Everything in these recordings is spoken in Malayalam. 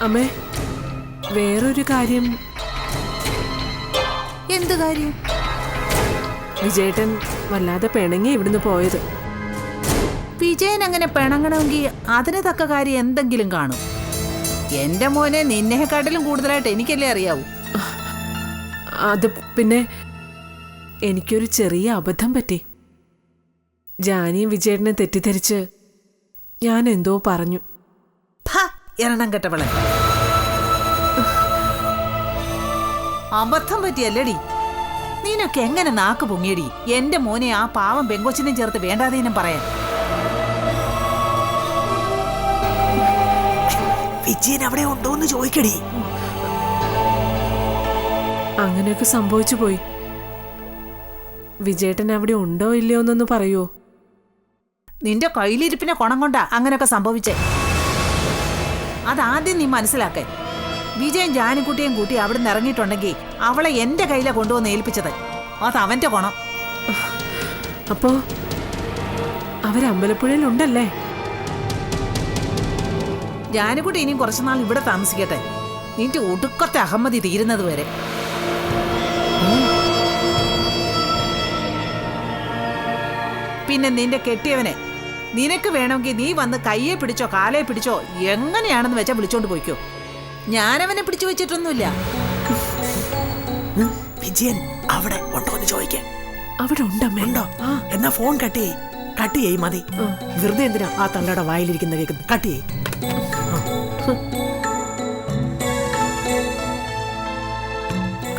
അമ്മേ, വേറൊരു കാര്യം. എന്ത് കാര്യം? വിജയേട്ടൻ വല്ലാതെ പിണങ്ങി ഇവിടുന്ന് പോയത്. വിജയൻ അങ്ങനെ പിണങ്ങണമെങ്കിൽ അതിന് തക്ക കാര്യം എന്തെങ്കിലും കാണും. എന്റെ മോനെ നിന്നെക്കാട്ടിലും കൂടുതലായിട്ട് എനിക്കല്ലേ അറിയാവൂ. അത് പിന്നെ എനിക്കൊരു ചെറിയ അബദ്ധം പറ്റി. ജാനിയും വിജയേട്ടനെ തെറ്റിദ്ധരിച്ച് ഞാൻ എന്തോ പറഞ്ഞു. എണ്ണം കെട്ടവളെ, അബദ്ധം പറ്റിയല്ലേടി? നീനൊക്കെ എങ്ങനെ നാക്ക് പൊങ്ങിയടി എന്റെ മോനെ ആ പാവം പെങ്കൊച്ചിനെ ചേർത്ത് വേണ്ടാതീനം പറയാൻ? വിജയൻ അവിടെ ഉണ്ടോന്ന് ചോദിക്കടി. അങ്ങനെയൊക്കെ സംഭവിച്ചു പോയി. വിജയേട്ടൻ അവിടെ ഉണ്ടോ ഇല്ലയോ എന്നൊന്ന് പറയുമോ? നിന്റെ കയ്യിലിരിപ്പിനെ കുണം കൊണ്ടാ അങ്ങനെയൊക്കെ സംഭവിച്ചേ. അതാദ്യം നീ മനസ്സിലാക്കേ. വിജയൻ ജാനിക്കുട്ടിയും കൂട്ടി അവിടെ നിന്ന് ഇറങ്ങിയിട്ടുണ്ടെങ്കിൽ അവളെ എന്റെ കയ്യിലെ കൊണ്ടുവന്ന് ഏൽപ്പിച്ചത്. അത് അവന്റെ കുണം. അപ്പോ അവരമ്പലപ്പുഴയിലുണ്ടല്ലേ? ജാനിക്കുട്ടി ഇനിയും കുറച്ചുനാൾ ഇവിടെ താമസിക്കട്ടെ, നിന്റെ ഒടുക്കത്തെ അഹമ്മതി തീരുന്നത് വരെ. പിന്നെ നിന്റെ കെട്ടിയവനെ നിനക്ക് വേണമെങ്കിൽ നീ വന്ന് കയ്യെ പിടിച്ചോ കാലയെ പിടിച്ചോ എങ്ങനെയാണെന്ന് വെച്ചാൽ വിളിച്ചോണ്ട് പോയിക്കോ. ഞാനവനെ പിടിച്ചു വെച്ചിട്ടൊന്നുമില്ല. വിജയൻ അവിടെ ഉണ്ടോന്ന് ചോദിക്കേ. അവിടെ ഉണ്ടമ്മേ. ഉണ്ടോ? എന്നാ ഫോൺ കട്ട് ചെയ്യ് മതി. വെറുതെ എന്തിനാ ആ തള്ളയുടെ വായിലിരിക്കുന്ന കേൾക്കുന്നത്? കട്ട് ചെയ്യ്.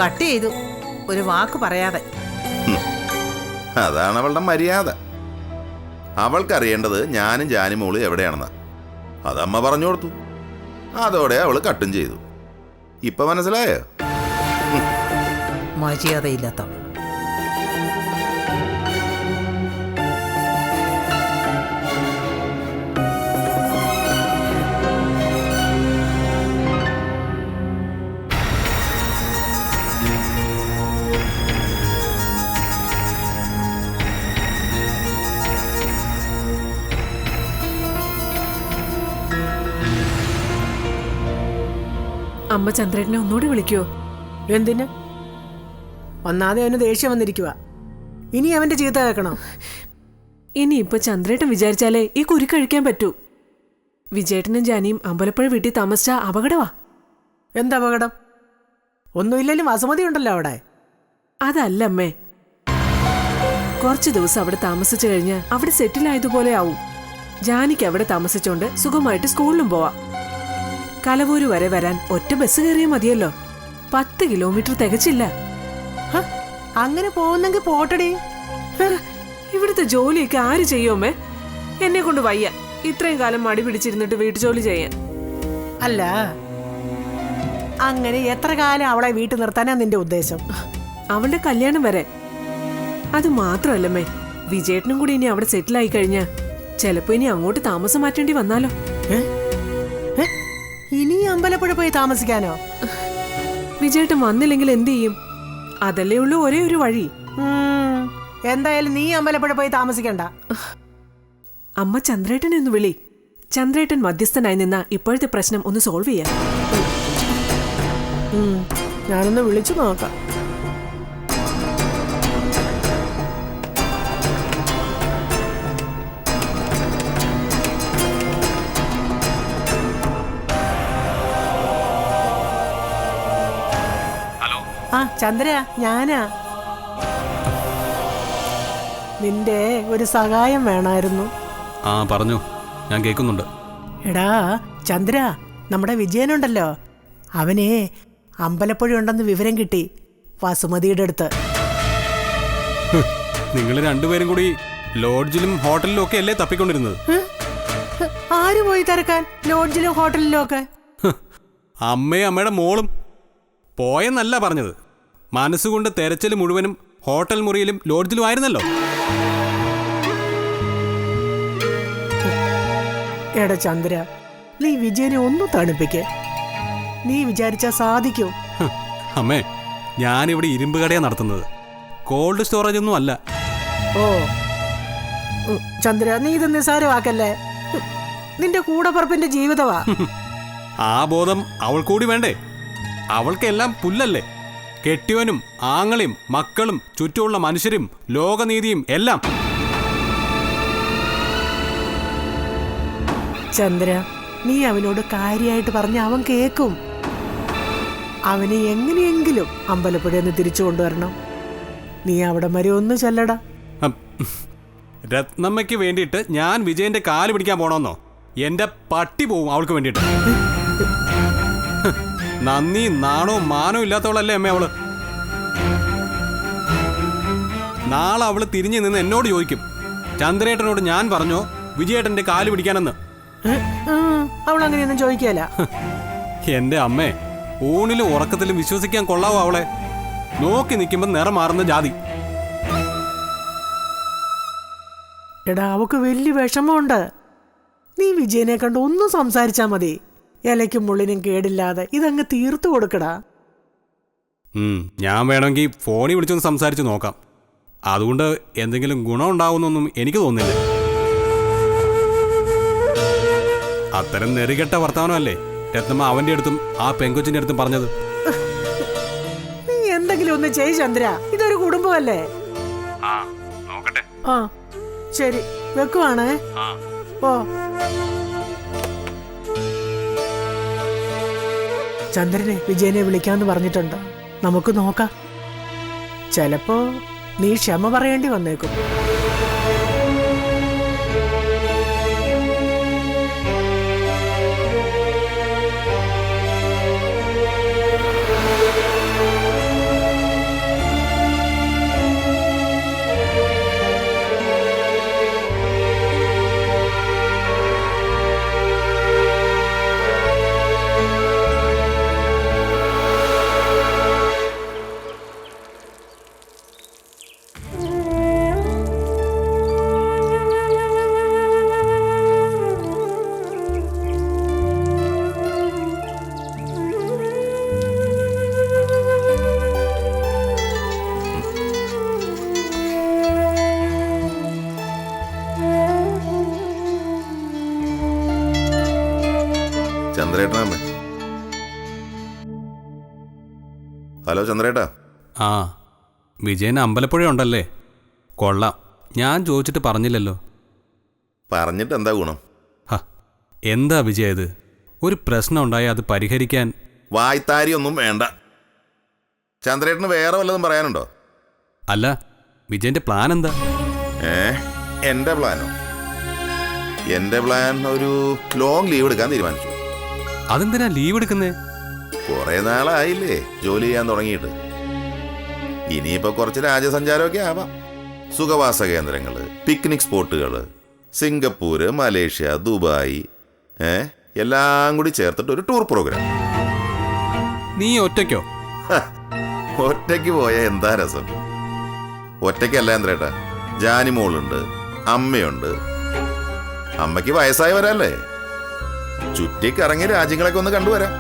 കട്ട് ചെയ്തു, ഒരു വാക്ക് പറയാതെ. അതാണ് അവളുടെ മര്യാദ. അവൾക്കറിയേണ്ടത് ഞാനും ജാനിമോളും എവിടെയാണെന്ന്. അതമ്മ പറഞ്ഞു കൊടുത്തു. അതോടെ അവള് കട്ടും ചെയ്തു. ഇപ്പൊ മനസ്സിലായോ? മര്യാദയില്ലാത്തവൾ. അമ്മ ചന്ദ്രേട്ടനെ ഒന്നുകൂടി വിളിക്കുവോ? എന്തിന്? ഒന്നാതെ അവന് ദേഷ്യം വന്നിരിക്കുക. ഇനി അവന്റെ ചീത്ത കേൾക്കണോ? ഇനിയിപ്പൊ ചന്ദ്രേട്ടൻ വിചാരിച്ചാലേ ഈ കുരുക്കഴിക്കാൻ പറ്റൂ. വിജയേട്ടനും ജാനിയും അമ്പലപ്പുഴ വീട്ടിൽ താമസിച്ച അപകടവാ. എന്താ അപകടം? ഒന്നുമില്ലെങ്കിലും വസുമതി ഉണ്ടല്ലോ അവിടെ. അതല്ല അമ്മേ, കുറച്ചു ദിവസം അവിടെ താമസിച്ചു കഴിഞ്ഞ് അവിടെ സെറ്റിലായതുപോലെ ആവും. ജാനിക്ക് അവിടെ താമസിച്ചോണ്ട് സുഖമായിട്ട് സ്കൂളിലും പോവാം. കലവൂര് വരെ വരാൻ ഒറ്റ ബസ് കയറിയാൽ മതിയല്ലോ. 10 കിലോമീറ്റർ തികച്ചില്ല. അങ്ങനെ പോകുന്നെങ്കിൽ പോട്ടടി. ഇവിടുത്തെ ജോലിയൊക്കെ ആര് ചെയ്യുമേ? എന്നെ കൊണ്ട് വയ്യ ഇത്രയും കാലം മടി പിടിച്ചിരുന്നിട്ട് വീട്ടുജോലി ചെയ്യാൻ. അല്ല, അങ്ങനെ എത്ര കാലം അവളെ വീട്ടിൽ നിർത്താനാ നിന്റെ ഉദ്ദേശം? അവളുടെ കല്യാണം വരെ. അത് മാത്രമല്ലമ്മേ, വിജയേട്ടനും കൂടി ഇനി അവിടെ സെറ്റിലായി കഴിഞ്ഞാ ചിലപ്പോ ഇനി അങ്ങോട്ട് താമസം മാറ്റേണ്ടി വന്നാലോ. ഇനി അമ്പലപ്പുഴ പോയി താമസിക്കാനോ? വിജയേട്ടൻ വന്നില്ലെങ്കിൽ എന്ത് ചെയ്യും? അതല്ലേ ഉള്ളൂ ഒരേ ഒരു വഴി. എന്തായാലും നീ അമ്പലപ്പുഴ പോയി താമസിക്കണ്ട. അമ്മ ചന്ദ്രേട്ടനെ ഒന്ന് വിളി. ചന്ദ്രേട്ടൻ മധ്യസ്ഥനായി നിന്ന ഇപ്പോഴത്തെ പ്രശ്നം ഒന്ന് സോൾവ് ചെയ്യാം. ഞാനൊന്ന് വിളിച്ചു നോക്കാം. ആ ചന്ദ്ര, ഞാനാ. നിന്റെ ഒരു സഹായം വേണമായിരുന്നു. ആ പറഞ്ഞു, ഞാൻ കേൾക്കുന്നുണ്ട്. എടാ ചന്ദ്ര, നമ്മുടെ വിജയനുണ്ടല്ലോ, അവനെ അമ്പലപ്പുഴ ഉണ്ടെന്ന് വിവരം കിട്ടി വസുമതിയുടെ അടുത്ത്. നിങ്ങൾ രണ്ടുപേരും കൂടി ലോഡ്ജിലും ഹോട്ടലിലും ഒക്കെ അല്ലേ തപ്പിക്കൊണ്ടിരുന്നത്? ആര് പോയി തിരക്കാൻ ലോഡ്ജിലും ഹോട്ടലിലും ഒക്കെ? അമ്മയും അമ്മയുടെ മോളും പോയെന്നല്ല പറഞ്ഞത്. മനസ്സുകൊണ്ട് തെരച്ചിൽ മുഴുവനും ഹോട്ടൽ മുറിയിലും ലോഡ്ജിലും ആയിരുന്നല്ലോ. എടാ ചന്ദ്ര, നീ വിജയനെ ഒന്ന് തണുപ്പിക്കേ. നീ വിചാരിച്ചാ സാധിക്കും. അമ്മേ, ഞാനിവിടെ ഇരുമ്പ് കടയാണ് നടത്തുന്നത്, കോൾഡ് സ്റ്റോറേജ് ഒന്നും അല്ല. ഓ ചന്ദ്ര, നീ ഇത് നിസ്സാരമാക്കല്ലേ. നിന്റെ കൂടപ്പറപ്പിന്റെ ജീവിതമാ. ആ ബോധം അവൾക്കൂടി വേണ്ടേ? അവൾക്കെല്ലാം പുല്ലല്ലേ. കെട്ടിയവനും ആങ്ങളെയും മക്കളും ചുറ്റുമുള്ള മനുഷ്യരും ലോകനീതിയും എല്ലാം. ചന്ദ്ര, നീ അവനോട് കാര്യമായിട്ട് പറഞ്ഞ അവൻ കേക്കും. അവനെ എങ്ങനെയെങ്കിലും അമ്പലപ്പുഴയെന്ന് തിരിച്ചു കൊണ്ടുവരണം. നീ അവിടെ വരെ ഒന്ന് ചെല്ലടാ. രത്നമ്മയ്ക്ക് വേണ്ടിയിട്ട് ഞാൻ വിജയന്റെ കാല് പിടിക്കാൻ പോണോന്നോ? എന്റെ പട്ടി പോവും അവൾക്ക് വേണ്ടിയിട്ട്. നന്ദി നാണവും മാനവും ഇല്ലാത്തവളല്ലേ അമ്മ അവള്. നാളെ അവള് തിരിഞ്ഞു നിന്ന് എന്നോട് ചോദിക്കും, ചന്ദ്രേട്ടനോട് ഞാൻ പറഞ്ഞോ വിജയേട്ടന്റെ കാല് പിടിക്കാനെന്ന്. അവൾ അങ്ങനെയൊന്നും ചോദിക്കല. എന്റെ അമ്മേ, ഊണിലും ഉറക്കത്തിലും വിശ്വസിക്കാൻ കൊള്ളാവോ അവളെ? നോക്കി നിൽക്കുമ്പോ നിറം മാറുന്ന ജാതി. എടാ, അവക്ക് വലിയ വിഷമമുണ്ട്. നീ വിജയനെ കണ്ട് ഒന്നും സംസാരിച്ചാ മതി. ഇലയ്ക്കും മുള്ളിനും കേടില്ലാതെ ഇതങ്ങ് തീർത്തു കൊടുക്കടാ. ഞാൻ വേണമെങ്കിൽ ഫോണിൽ വിളിച്ചൊന്ന് സംസാരിച്ച് നോക്കാം. അതുകൊണ്ട് എന്തെങ്കിലും ഗുണം ഉണ്ടാവുന്നൊന്നും എനിക്ക് തോന്നുന്നില്ല. അത്തരം നെറികെട്ട വർത്തമാനമല്ലേ രത്നമ്മ അവന്റെ അടുത്തും ആ പെങ്കൊച്ചിന്റെ അടുത്തും പറഞ്ഞത്. നീ എന്തെങ്കിലും ഒന്ന് ചെയ് ചന്ദ്ര, ഇതൊരു കുടുംബമല്ലേ. ആ ശരി, വെക്കുവാണേ. ഓ ചന്ദ്രനെ വിജയനെ വിളിക്കാന്ന് പറഞ്ഞിട്ടുണ്ട്. നമുക്ക് നോക്കാം. ചിലപ്പോ നീ ക്ഷമ പറയേണ്ടി വന്നേക്കും. ചന്ദ്രേട്ടനമ്മേ. ഹലോ ചന്ദ്രേട്ടാ. ആ, വിജയൻ അമ്പലപ്പുഴ ഉണ്ടല്ലേ? കൊള്ളാം. ഞാൻ ചോദിച്ചിട്ട് പറഞ്ഞില്ലല്ലോ. പറഞ്ഞിട്ട് എന്താ ഗുണം? എന്താ വിജയ ഇത്? ഒരു പ്രശ്നം ഉണ്ടായാൽ അത് പരിഹരിക്കാൻ വായ്ത്താരി ഒന്നും വേണ്ട. ചന്ദ്രേട്ടന് വേറെ വല്ലതും പറയാനുണ്ടോ? അല്ല, വിജയന്റെ പ്ലാൻ എന്താ? എൻ്റെ പ്ലാനോ? എൻ്റെ പ്ലാൻ ഒരു ലോങ് ലീവ് എടുക്കാൻ തീരുമാനിച്ചു. അതെന്തിനാ ലീവ് എടുക്കുന്നേ? കുറെ നാളായില്ലേ ജോലി ചെയ്യാൻ തുടങ്ങിയിട്ട്. ഇനിയിപ്പോ കുറച്ച് രാജ്യസഞ്ചാരമൊക്കെ ആവാം. സുഖവാസ കേന്ദ്രങ്ങള്, പിക്നിക് സ്പോട്ടുകള്, സിംഗപ്പൂര്, മലേഷ്യ, ദുബായ്, എല്ലാം കൂടി ചേർത്തിട്ട് ഒരു ടൂർ പ്രോഗ്രാം. നീ ഒറ്റയ്ക്കോ? ഒറ്റയ്ക്ക് പോയ എന്താ രസം. ഒറ്റയ്ക്കല്ല ചന്ദ്രേട്ടാ, ജാനിമോളുണ്ട്, അമ്മയുണ്ട്. അമ്മയ്ക്ക് വയസ്സായവരല്ലേ. ചുറ്റിക്കറങ്ങി രാജ്യങ്ങളൊക്കെ ഒന്ന് കണ്ടുവരാം.